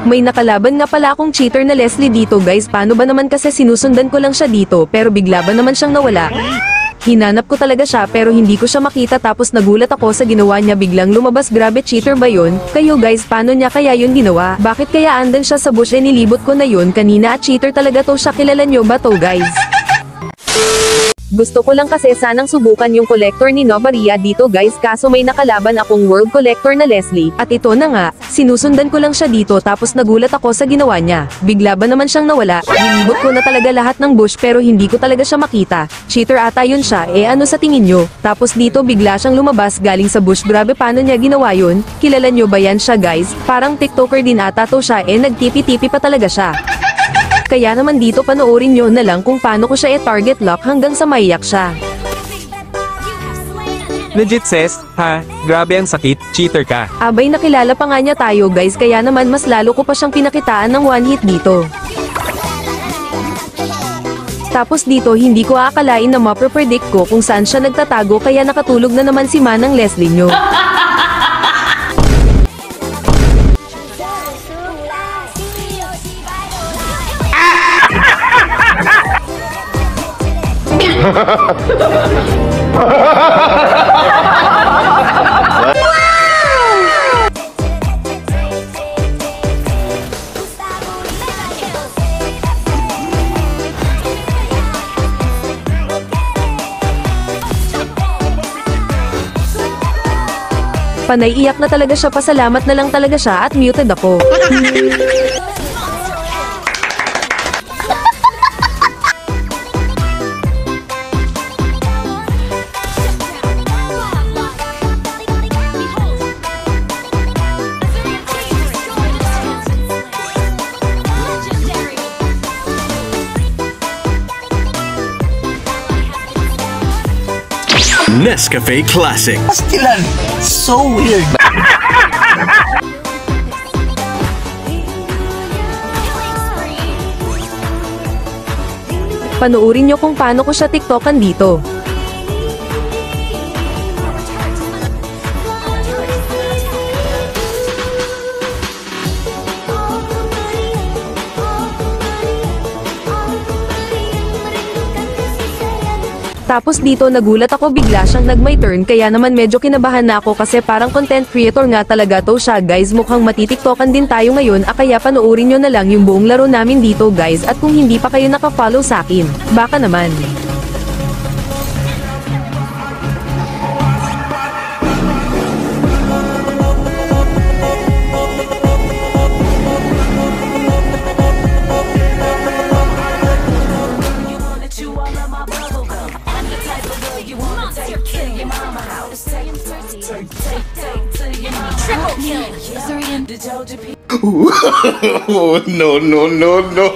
May nakalaban nga pala akong cheater na Leslie dito guys, paano ba naman kasi sinusundan ko lang siya dito pero bigla ba naman siyang nawala. Hinanap ko talaga siya pero hindi ko siya makita tapos nagulat ako sa ginawa niya, biglang lumabas. Grabe, cheater ba yun? Kayo guys, paano niya kaya yun ginawa? Bakit kaya andan siya sa bush? Nilibot ko na yun kanina at cheater talaga to siya. Kilala nyo ba to guys? Gusto ko lang kasi sanang subukan yung collector ni Novaria dito guys, kaso may nakalaban akong world collector na Leslie, at ito na nga, sinusundan ko lang siya dito tapos nagulat ako sa ginawa niya. Bigla ba naman siyang nawala? Nilibot ko na talaga lahat ng bush pero hindi ko talaga siya makita. Cheater ata yun siya, ano sa tingin nyo? Tapos dito bigla siyang lumabas galing sa bush. Grabe, paano niya ginawa yun? Kilala nyo ba yan siya guys? Parang tiktoker din ata to siya, nagtipi-tipi pa talaga siya. Kaya naman dito panoorin nyo na lang kung paano ko siya target lock hanggang sa maiyak siya. Legit sis, ha? Grabe ang sakit, cheater ka. Abay, nakilala pa nga niya tayo guys, kaya naman mas lalo ko pa siyang pinakitaan ng one hit dito. Tapos dito hindi ko aakalain na maprepredict ko kung saan siya nagtatago, kaya nakatulog na naman si Manang Leslie nyo. Panay iyak na talaga siya, pasalamat na lang talaga siya at muted ako. Nescafe Classic. Pastilan! So weird! Panoorin nyo kung paano ko siya tiktokan dito. Tapos dito nagulat ako, bigla siyang nag-my turn, kaya naman medyo kinabahan na ako kasi parang content creator nga talaga to siya guys. Mukhang matitiktokan din tayo ngayon, kaya panoorin nyo na lang yung buong laro namin dito guys, at kung hindi pa kayo naka-follow sa akin, baka naman. Oh, no, no, no, no.